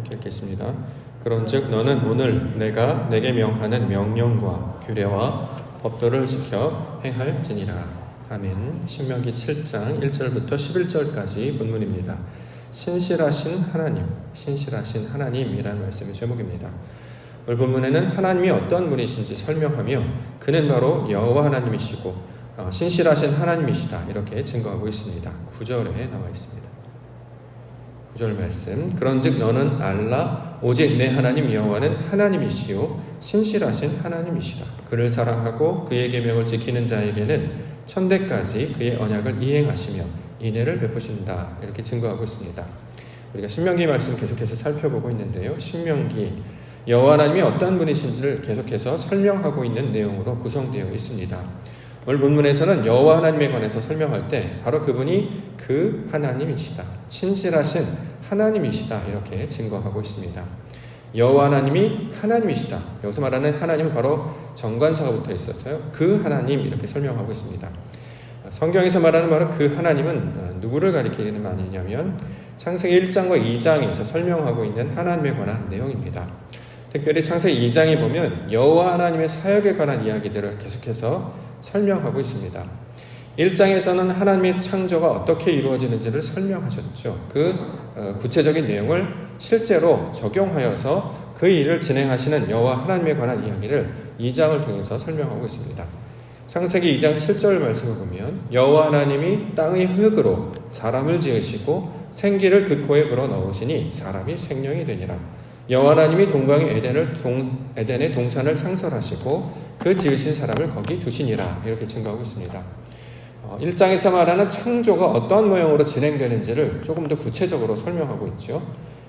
함께 읽겠습니다. 그런즉 너는 오늘 내가 내게 명하는 명령과 규례와 법도를 지켜 행할지니라. 아멘. 신명기 7장 1절부터 11절까지 본문입니다. 신실하신 하나님이라는 말씀의 제목입니다. 오늘 본문에는 하나님이 어떤 분이신지 설명하며 그는 바로 여호와 하나님이시고 신실하신 하나님이시다 이렇게 증거하고 있습니다. 9절에 나와 있습니다. 9절 말씀. 그런즉 너는 알라 오직 내 하나님 여호와는 하나님이시요 신실하신 하나님이시라. 그를 사랑하고 그의 계명을 지키는 자에게는 천대까지 그의 언약을 이행하시며 인애를 베푸신다 이렇게 증거하고 있습니다. 우리가 신명기 말씀 계속해서 살펴보고 있는데요. 신명기 여호와 하나님이 어떤 분이신지를 계속해서 설명하고 있는 내용으로 구성되어 있습니다. 오늘 본문에서는 여호와 하나님에 관해서 설명할 때 바로 그분이 그 하나님이시다, 신실하신 하나님이시다 이렇게 증거하고 있습니다. 여호와 하나님이 하나님이시다. 여기서 말하는 하나님은 바로 정관사가 붙어 있었어요. 그 하나님 이렇게 설명하고 있습니다. 성경에서 말하는 바로 그 하나님은 누구를 가리키는 말이냐면 창세기 1장과 2장에서 설명하고 있는 하나님에 관한 내용입니다. 특별히 창세기 2장에 보면 여호와 하나님의 사역에 관한 이야기들을 계속해서 설명하고 있습니다. 1장에서는 하나님의 창조가 어떻게 이루어지는지를 설명하셨죠. 그 구체적인 내용을 실제로 적용하여서 그 일을 진행하시는 여호와 하나님에 관한 이야기를 2장을 통해서 설명하고 있습니다. 창세기 2장 7절 말씀을 보면 여호와 하나님이 땅의 흙으로 사람을 지으시고 생기를 그 코에 불어넣으시니 사람이 생명이 되니라. 여호와 하나님이 동강의 에덴의 동산을 창설하시고 그 지으신 사람을 거기 두시니라 이렇게 증거하고 있습니다. 1장에서 말하는 창조가 어떤 모형으로 진행되는지를 조금 더 구체적으로 설명하고 있죠.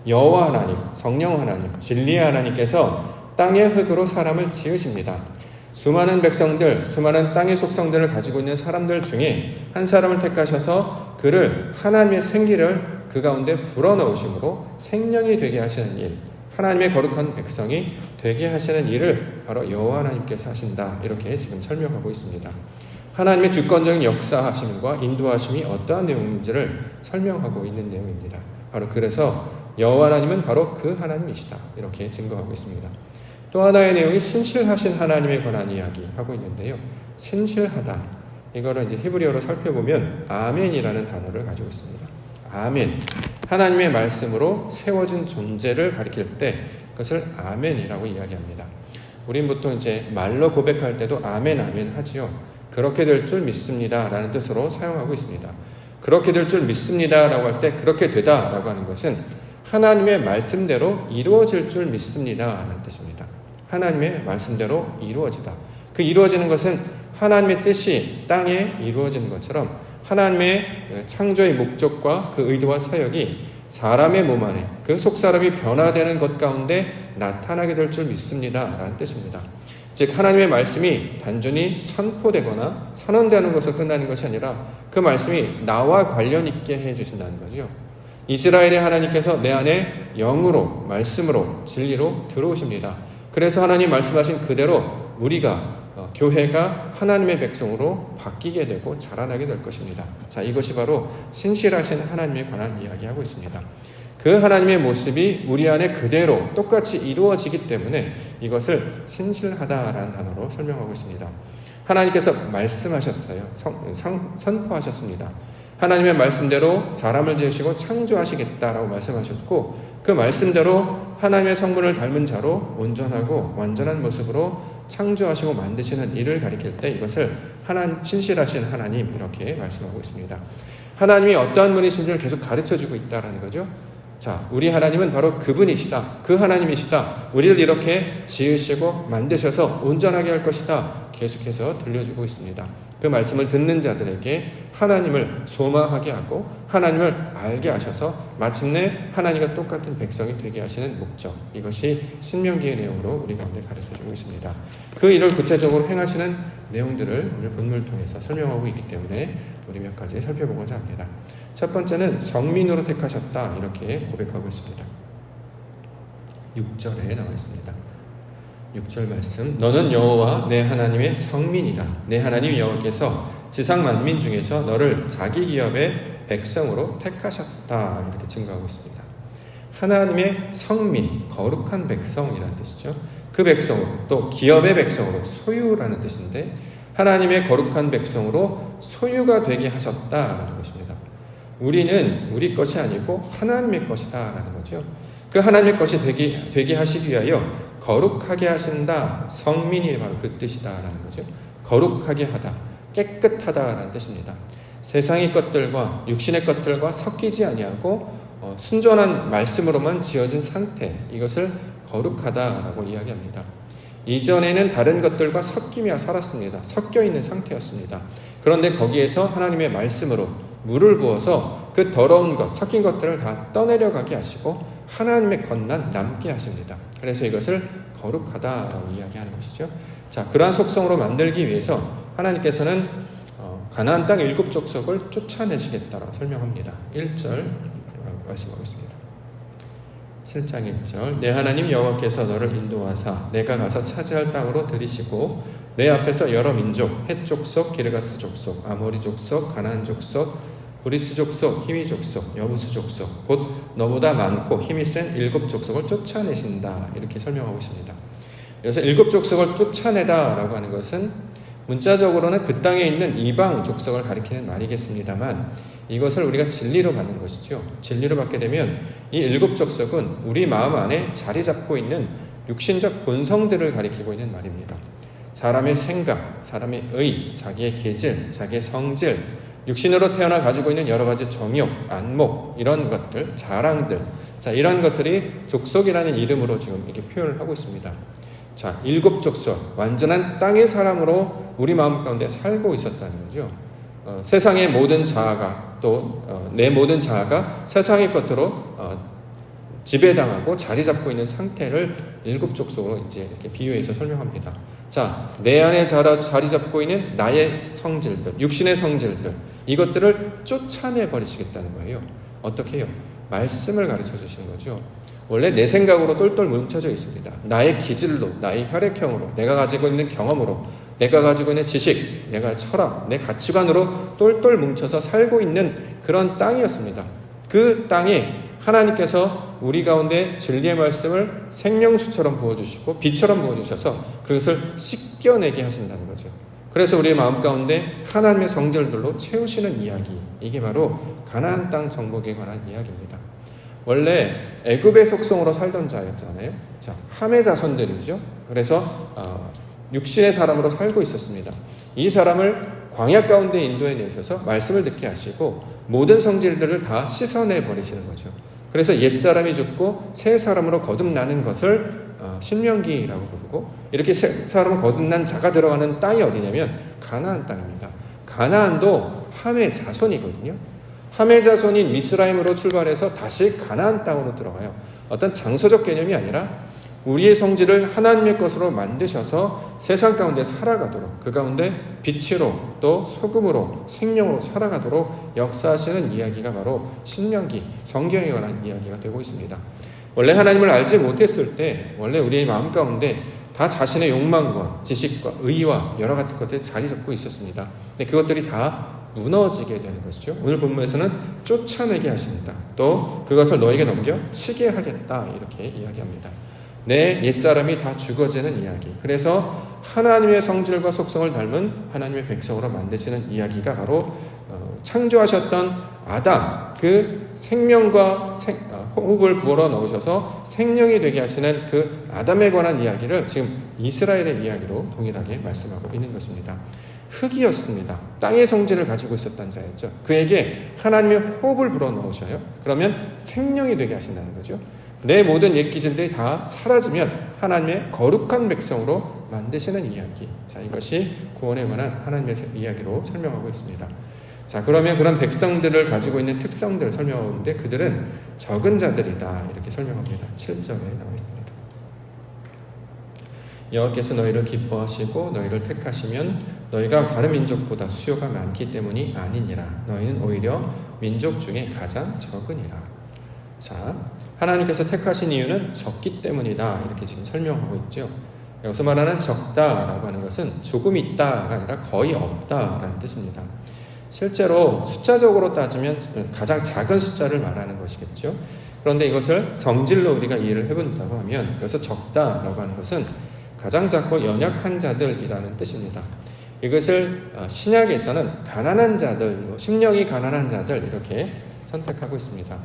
여호와 하나님, 성령 하나님, 진리의 하나님께서 땅의 흙으로 사람을 지으십니다. 수많은 백성들, 수많은 땅의 속성들을 가지고 있는 사람들 중에 한 사람을 택하셔서 그를 하나님의 생기를 그 가운데 불어넣으심으로 생명이 되게 하시는 일, 하나님의 거룩한 백성이 되게 하시는 일을 바로 여호와 하나님께서 하신다 이렇게 지금 설명하고 있습니다. 하나님의 주권적인 역사하심과 인도하심이 어떠한 내용인지를 설명하고 있는 내용입니다. 바로 그래서 여호와 하나님은 바로 그 하나님이시다 이렇게 증거하고 있습니다. 또 하나의 내용이 신실하신 하나님에 관한 이야기하고 있는데요. 신실하다 이거를 이제 히브리어로 살펴보면 아멘이라는 단어를 가지고 있습니다. 아멘. 하나님의 말씀으로 세워진 존재를 가리킬 때 그것을 아멘이라고 이야기합니다. 우린 보통 이제 말로 고백할 때도 아멘 아멘 하지요. 그렇게 될 줄 믿습니다 라는 뜻으로 사용하고 있습니다. 그렇게 될 줄 믿습니다 라고 할 때 그렇게 되다 라고 하는 것은 하나님의 말씀대로 이루어질 줄 믿습니다 라는 뜻입니다. 하나님의 말씀대로 이루어지다. 그 이루어지는 것은 하나님의 뜻이 땅에 이루어지는 것처럼 하나님의 창조의 목적과 그 의도와 사역이 사람의 몸 안에 그 속사람이 변화되는 것 가운데 나타나게 될 줄 믿습니다 라는 뜻입니다. 즉 하나님의 말씀이 단순히 선포되거나 선언되는 것으로 끝나는 것이 아니라 그 말씀이 나와 관련 있게 해주신다는 거죠. 이스라엘의 하나님께서 내 안에 영으로 말씀으로 진리로 들어오십니다. 그래서 하나님 말씀하신 그대로 우리가 교회가 하나님의 백성으로 바뀌게 되고 자라나게 될 것입니다. 자, 이것이 바로 신실하신 하나님에 관한 이야기하고 있습니다. 그 하나님의 모습이 우리 안에 그대로 똑같이 이루어지기 때문에 이것을 신실하다라는 단어로 설명하고 있습니다. 하나님께서 말씀하셨어요. 선포하셨습니다. 하나님의 말씀대로 사람을 지으시고 창조하시겠다라고 말씀하셨고 그 말씀대로 하나님의 성분을 닮은 자로 온전하고 완전한 모습으로 창조하시고 만드시는 일을 가리킬 때 이것을 신실하신 하나님 이렇게 말씀하고 있습니다. 하나님이 어떠한 분이신지를 계속 가르쳐주고 있다는 거죠. 자, 우리 하나님은 바로 그분이시다. 그 하나님이시다. 우리를 이렇게 지으시고 만드셔서 온전하게 할 것이다. 계속해서 들려주고 있습니다. 그 말씀을 듣는 자들에게 하나님을 소망하게 하고 하나님을 알게 하셔서 마침내 하나님과 똑같은 백성이 되게 하시는 목적, 이것이 신명기의 내용으로 우리 가운데 가르쳐주고 있습니다. 그 일을 구체적으로 행하시는 내용들을 오늘 본문을 통해서 설명하고 있기 때문에 우리 몇 가지 살펴보고자 합니다. 첫 번째는 성민으로 택하셨다 이렇게 고백하고 있습니다. 6절에 나와 있습니다. 6절 말씀. 너는 여호와 내 하나님의 성민이라. 내 하나님 여호와께서 지상 만민 중에서 너를 자기 기업의 백성으로 택하셨다 이렇게 증거하고 있습니다. 하나님의 성민, 거룩한 백성이라는 뜻이죠. 그 백성으로, 또 기업의 백성으로, 소유라는 뜻인데 하나님의 거룩한 백성으로 소유가 되게 하셨다라는 것입니다. 우리는 우리 것이 아니고 하나님의 것이다라는 거죠. 그 하나님의 것이 되게 하시기 위하여 거룩하게 하신다. 성민이 바로 그 뜻이다라는 거죠. 거룩하게 하다, 깨끗하다라는 뜻입니다. 세상의 것들과 육신의 것들과 섞이지 아니하고 순전한 말씀으로만 지어진 상태, 이것을 거룩하다라고 이야기합니다. 이전에는 다른 것들과 섞이며 살았습니다. 섞여 있는 상태였습니다. 그런데 거기에서 하나님의 말씀으로 물을 부어서 그 더러운 것, 섞인 것들을 다 떠내려가게 하시고 하나님의 것만 남게 하십니다. 그래서 이것을 거룩하다라고 이야기하는 것이죠. 자, 그러한 속성으로 만들기 위해서 하나님께서는 가나안 땅 7족속을 쫓아내시겠다라고 설명합니다. 1절 말씀하겠습니다. 7장 1절 내 하나님 여호와께서 너를 인도하사 내가 가서 차지할 땅으로 들이시고 내 앞에서 여러 민족, 헷 족속, 기르가스 족속, 아모리 족속, 가나안 족속, 브리스 족속, 히위 족속, 여부스 족속, 곧 너보다 많고 힘이 센 7족속을 쫓아내신다. 이렇게 설명하고 있습니다. 그래서 7족속을 쫓아내다라고 하는 것은 문자적으로는 그 땅에 있는 이방 족속을 가리키는 말이겠습니다만 이것을 우리가 진리로 받는 것이죠. 진리로 받게 되면 이 7족속은 우리 마음 안에 자리 잡고 있는 육신적 본성들을 가리키고 있는 말입니다. 사람의 생각, 사람의 의, 자기의 계질, 자기의 성질, 육신으로 태어나 가지고 있는 여러 가지 정욕, 안목, 이런 것들, 자랑들, 자, 이런 것들이 족속이라는 이름으로 지금 이렇게 표현을 하고 있습니다. 자, 7족속, 완전한 땅의 사람으로 우리 마음 가운데 살고 있었다는 거죠. 세상의 모든 자아가 또 내 모든 자아가 세상의 것으로 지배당하고 자리 잡고 있는 상태를 7족속으로 이제 이렇게 비유해서 설명합니다. 자, 내 안에 자리 잡고 있는 나의 성질들, 육신의 성질들, 이것들을 쫓아내 버리시겠다는 거예요. 어떻게 해요? 말씀을 가르쳐 주시는 거죠. 원래 내 생각으로 똘똘 뭉쳐져 있습니다. 나의 기질로, 나의 혈액형으로, 내가 가지고 있는 경험으로, 내가 가지고 있는 지식, 내가 철학, 내 가치관으로 똘똘 뭉쳐서 살고 있는 그런 땅이었습니다. 그 땅에 하나님께서 우리 가운데 진리의 말씀을 생명수처럼 부어주시고 빛처럼 부어주셔서 그것을 씻겨내게 하신다는 거죠. 그래서 우리의 마음 가운데 하나님의 성질들로 채우시는 이야기, 이게 바로 가나안 땅 정복에 관한 이야기입니다. 원래 애굽의 속성으로 살던 자였잖아요. 자, 함의 자손들이죠. 그래서 육신의 사람으로 살고 있었습니다. 이 사람을 광야 가운데 인도해 내셔서 말씀을 듣게 하시고 모든 성질들을 다 씻어내 버리시는 거죠. 그래서 옛사람이 죽고 새 사람으로 거듭나는 것을 신명기라고 부르고, 이렇게 새 사람으로 거듭난 자가 들어가는 땅이 어디냐면 가나안 땅입니다. 가나안도 함의 자손이거든요. 함의 자손인 미스라임으로 출발해서 다시 가나안 땅으로 들어가요. 어떤 장소적 개념이 아니라 우리의 성질을 하나님의 것으로 만드셔서 세상 가운데 살아가도록, 그 가운데 빛으로 또 소금으로 생명으로 살아가도록 역사하시는 이야기가 바로 신명기, 성경에 관한 이야기가 되고 있습니다. 원래 하나님을 알지 못했을 때 원래 우리의 마음 가운데 다 자신의 욕망과 지식과 의와 여러 가지 것들이 자리 잡고 있었습니다. 근데 그것들이 다 무너지게 되는 것이죠. 오늘 본문에서는 쫓아내게 하신다. 또 그것을 너에게 넘겨 치게 하겠다. 이렇게 이야기합니다. 내 옛사람이 다 죽어지는 이야기. 그래서 하나님의 성질과 속성을 닮은 하나님의 백성으로 만드시는 이야기가 바로 창조하셨던 아담, 그 생명과 호흡을 부어러 넣으셔서 생명이 되게 하시는 그 아담에 관한 이야기를 지금 이스라엘의 이야기로 동일하게 말씀하고 있는 것입니다. 흙이었습니다. 땅의 성질을 가지고 있었던 자였죠. 그에게 하나님의 호흡을 불어 넣으셔요. 그러면 생명이 되게 하신다는 거죠. 내 모든 옛 기질들이 다 사라지면 하나님의 거룩한 백성으로 만드시는 이야기. 자, 이것이 구원에 관한 하나님의 이야기로 설명하고 있습니다. 자, 그러면 그런 백성들을 가지고 있는 특성들을 설명하는데 그들은 적은 자들이다. 이렇게 설명합니다. 7절에 나와 있습니다. 여호와께서 너희를 기뻐하시고 너희를 택하시면 너희가 다른 민족보다 수요가 많기 때문이 아니니라. 너희는 오히려 민족 중에 가장 적으니라. 자, 하나님께서 택하신 이유는 적기 때문이다. 이렇게 지금 설명하고 있죠. 여기서 말하는 적다라고 하는 것은 조금 있다가 아니라 거의 없다라는 뜻입니다. 실제로 숫자적으로 따지면 가장 작은 숫자를 말하는 것이겠죠. 그런데 이것을 성질로 우리가 이해를 해본다고 하면 여기서 적다라고 하는 것은 가장 작고 연약한 자들이라는 뜻입니다. 이것을 신약에서는 가난한 자들, 심령이 가난한 자들 이렇게 선택하고 있습니다.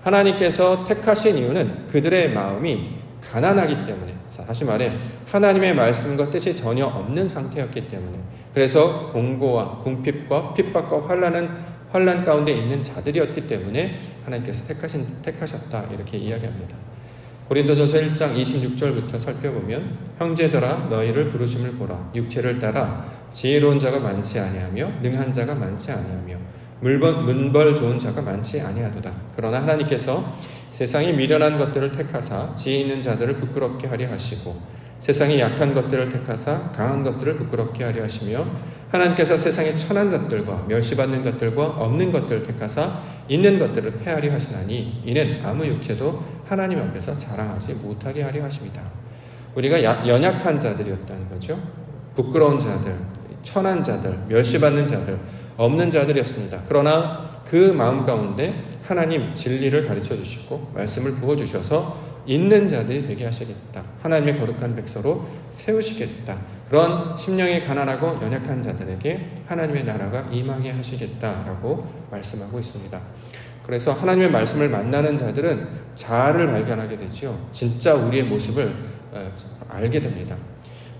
하나님께서 택하신 이유는 그들의 마음이 가난하기 때문에, 다시 말해 하나님의 말씀과 뜻이 전혀 없는 상태였기 때문에, 그래서 공고와 궁핍과 핍박과 환난 가운데 있는 자들이었기 때문에 하나님께서 택하셨다 이렇게 이야기합니다. 고린도전서 1장 26절부터 살펴보면 형제들아 너희를 부르심을 보라. 육체를 따라 지혜로운 자가 많지 아니하며 능한 자가 많지 아니하며 문벌 좋은 자가 많지 아니하도다. 그러나 하나님께서 세상이 미련한 것들을 택하사 지혜 있는 자들을 부끄럽게 하려 하시고 세상이 약한 것들을 택하사 강한 것들을 부끄럽게 하려 하시며 하나님께서 세상의 천한 것들과 멸시받는 것들과 없는 것들을 택하사 있는 것들을 폐하려 하시나니 이는 아무 육체도 하나님 앞에서 자랑하지 못하게 하려 하십니다. 우리가 연약한 자들이었다는 거죠. 부끄러운 자들, 천한 자들, 멸시받는 자들, 없는 자들이었습니다. 그러나 그 마음 가운데 하나님 진리를 가르쳐 주시고 말씀을 부어주셔서 있는 자들이 되게 하시겠다. 하나님의 거룩한 백성으로 세우시겠다. 그런 심령이 가난하고 연약한 자들에게 하나님의 나라가 임하게 하시겠다라고 말씀하고 있습니다. 그래서 하나님의 말씀을 만나는 자들은 자아를 발견하게 되죠. 진짜 우리의 모습을 알게 됩니다.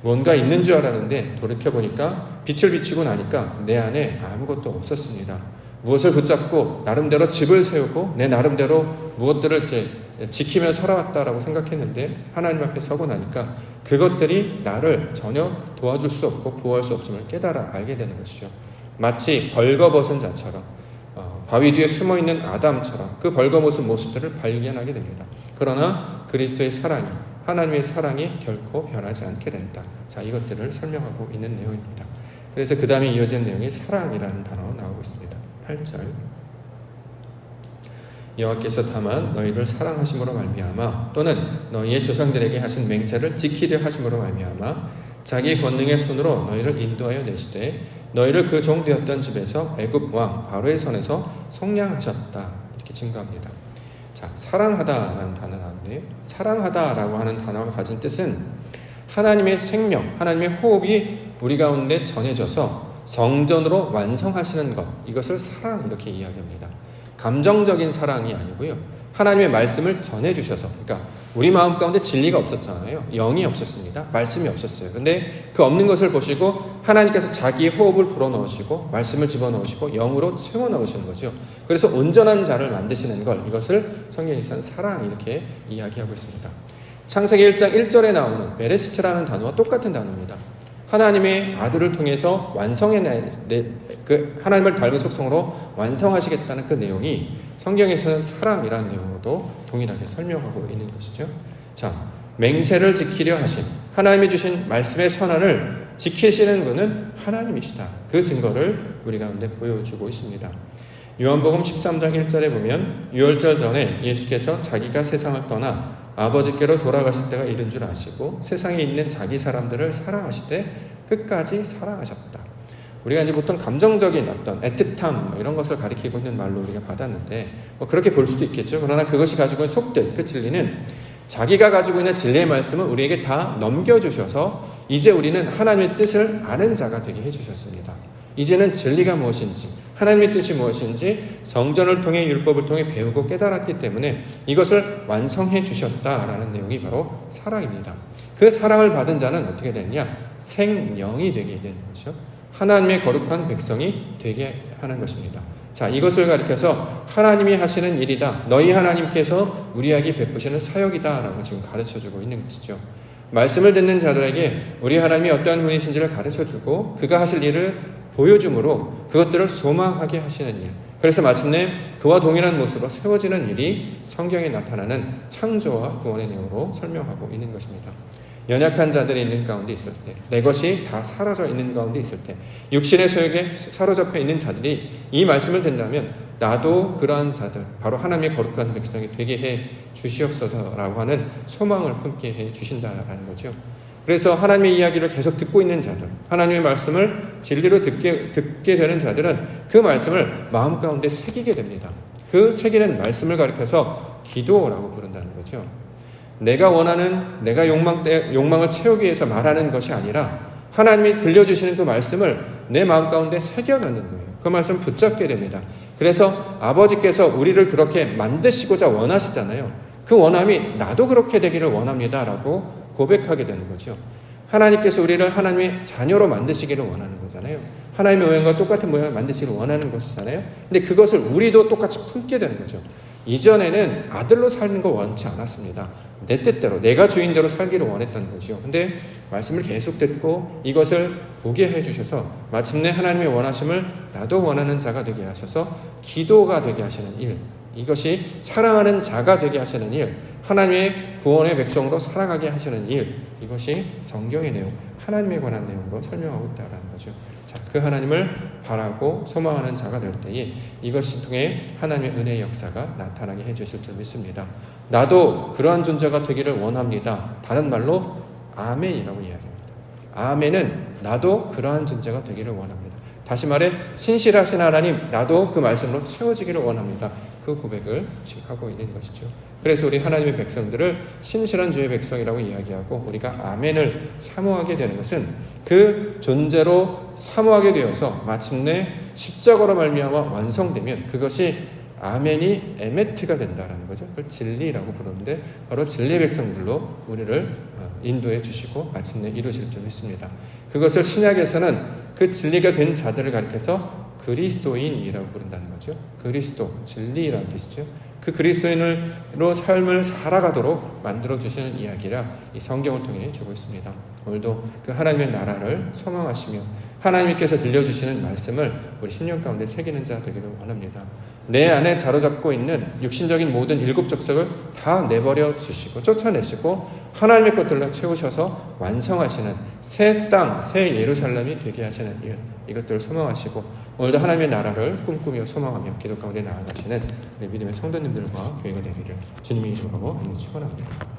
뭔가 있는 줄 알았는데 돌이켜보니까 빛을 비추고 나니까 내 안에 아무것도 없었습니다. 무엇을 붙잡고 나름대로 집을 세우고 내 나름대로 무엇들을 이렇게 지키며 살아왔다라고 생각했는데 하나님 앞에 서고 나니까 그것들이 나를 전혀 도와줄 수 없고 보호할 수 없음을 깨달아 알게 되는 것이죠. 마치 벌거벗은 자처럼 바위 뒤에 숨어있는 아담처럼 그 벌거벗은 모습들을 발견하게 됩니다. 그러나 그리스도의 사랑이, 하나님의 사랑이 결코 변하지 않게 된다. 자, 이것들을 설명하고 있는 내용입니다. 그래서 그 다음에 이어진 내용이 사랑이라는 단어가 나오고 있습니다. 8절 여호와께서 다만 너희를 사랑하심으로 말미암아 또는 너희의 조상들에게 하신 맹세를 지키려 하심으로 말미암아 자기 권능의 손으로 너희를 인도하여 내시되 너희를 그 종 되었던 집에서 애굽 왕 바로의 손에서 속량하셨다 이렇게 증거합니다. 자, 사랑하다라는 단어 나왔는데요. 사랑하다라고 하는 단어가 가진 뜻은 하나님의 생명, 하나님의 호흡이 우리 가운데 전해져서 성전으로 완성하시는 것, 이것을 사랑 이렇게 이야기합니다. 감정적인 사랑이 아니고요. 하나님의 말씀을 전해주셔서, 그러니까 우리 마음 가운데 진리가 없었잖아요. 영이 없었습니다. 말씀이 없었어요. 근데 그 없는 것을 보시고 하나님께서 자기의 호흡을 불어넣으시고 말씀을 집어넣으시고 영으로 채워넣으시는 거죠. 그래서 온전한 자를 만드시는 것, 이것을 성경에서는 사랑 이렇게 이야기하고 있습니다. 창세기 1장 1절에 나오는 베레시트라는 단어와 똑같은 단어입니다. 하나님의 아들을 통해서 그 하나님을 닮은 속성으로 완성하시겠다는 그 내용이 성경에서는 사랑이라는 내용으로도 동일하게 설명하고 있는 것이죠. 자, 맹세를 지키려 하신 하나님이 주신 말씀의 선언을 지키시는 분은 하나님이시다. 그 증거를 우리 가운데 보여주고 있습니다. 요한복음 13장 1절에 보면 유월절 전에 예수께서 자기가 세상을 떠나 아버지께로 돌아가실 때가 이른 줄 아시고 세상에 있는 자기 사람들을 사랑하시되 끝까지 사랑하셨다. 우리가 이제 보통 감정적인 어떤 애틋함 이런 것을 가리키고 있는 말로 우리가 받았는데 그렇게 볼 수도 있겠죠. 그러나 그것이 가지고 있는 속뜻, 그 진리는 자기가 가지고 있는 진리의 말씀을 우리에게 다 넘겨주셔서 이제 우리는 하나님의 뜻을 아는 자가 되게 해주셨습니다. 이제는 진리가 무엇인지 하나님의 뜻이 무엇인지 성전을 통해 율법을 통해 배우고 깨달았기 때문에 이것을 완성해 주셨다라는 내용이 바로 사랑입니다. 그 사랑을 받은 자는 어떻게 되느냐? 생명이 되게 되는 거죠. 하나님의 거룩한 백성이 되게 하는 것입니다. 자, 이것을 가리켜서 하나님이 하시는 일이다. 너희 하나님께서 우리에게 베푸시는 사역이다 라고 지금 가르쳐주고 있는 것이죠. 말씀을 듣는 자들에게 우리 하나님이 어떠한 분이신지를 가르쳐주고 그가 하실 일을 보여줌으로 그것들을 소망하게 하시는 일. 그래서 마침내 그와 동일한 모습으로 세워지는 일이 성경에 나타나는 창조와 구원의 내용으로 설명하고 있는 것입니다. 연약한 자들이 있는 가운데 있을 때, 내 것이 다 사라져 있는 가운데 있을 때, 육신의 소욕에 사로잡혀 있는 자들이 이 말씀을 듣는다면 나도 그러한 자들, 바로 하나님의 거룩한 백성이 되게 해 주시옵소서라고 하는 소망을 품게 해 주신다라는 거죠. 그래서 하나님의 이야기를 계속 듣고 있는 자들, 하나님의 말씀을 진리로 듣게 되는 자들은 그 말씀을 마음 가운데 새기게 됩니다. 그 새기는 말씀을 가리켜서 기도라고 부른다는 거죠. 내가 원하는, 내가 욕망을 채우기 위해서 말하는 것이 아니라 하나님이 들려주시는 그 말씀을 내 마음 가운데 새겨넣는 거예요. 그 말씀 붙잡게 됩니다. 그래서 아버지께서 우리를 그렇게 만드시고자 원하시잖아요. 그 원함이 나도 그렇게 되기를 원합니다 라고 고백하게 되는 거죠. 하나님께서 우리를 하나님의 자녀로 만드시기를 원하는 거잖아요. 하나님의 모양과 똑같은 모양을 만드시기를 원하는 것이잖아요. 근데 그것을 우리도 똑같이 품게 되는 거죠. 이전에는 아들로 사는 거 원치 않았습니다. 내 뜻대로, 내가 주인대로 살기를 원했던 거죠. 근데 말씀을 계속 듣고 이것을 보게 해주셔서 마침내 하나님의 원하심을 나도 원하는 자가 되게 하셔서 기도가 되게 하시는 일, 이것이 사랑하는 자가 되게 하시는 일, 하나님의 구원의 백성으로 살아가게 하시는 일, 이것이 성경의 내용, 하나님에 관한 내용으로 설명하고 있다는 거죠. 자, 그 하나님을 바라고 소망하는 자가 될 때에 이것을 통해 하나님의 은혜의 역사가 나타나게 해주실 줄 믿습니다. 나도 그러한 존재가 되기를 원합니다. 다른 말로 아멘이라고 이야기합니다. 아멘은 나도 그러한 존재가 되기를 원합니다. 다시 말해 신실하신 하나님, 나도 그 말씀으로 채워지기를 원합니다. 그 고백을 지금 하고 있는 것이죠. 그래서 우리 하나님의 백성들을 신실한 주의 백성이라고 이야기하고 우리가 아멘을 사모하게 되는 것은 그 존재로 사모하게 되어서 마침내 십자가로 말미암아 완성되면 그것이 아멘이 에메트가 된다는 거죠. 그걸 진리라고 부르는데 바로 진리의 백성들로 우리를 인도해 주시고 마침내 이루실 줄 믿습니다. 그것을 신약에서는 그 진리가 된 자들을 가리켜서 그리스도인이라고 부른다는 거죠. 그리스도, 진리라는 뜻이죠. 그 그리스도인으로 삶을 살아가도록 만들어주시는 이야기라 이 성경을 통해 주고 있습니다. 오늘도 그 하나님의 나라를 소망하시며 하나님께서 들려주시는 말씀을 우리 심령 가운데 새기는 자 되기를 원합니다. 내 안에 자로잡고 있는 육신적인 모든 일곱 족속을 다 내버려 주시고 쫓아내시고 하나님의 것들로 채우셔서 완성하시는 새 땅, 새 예루살렘이 되게 하시는 일, 이것들을 소망하시고 오늘도 하나님의 나라를 꿈꾸며 소망하며 기도 가운데 나아가시는 우리 믿음의 성도님들과 교회가 되기를 주님의 이름으로 축원합니다.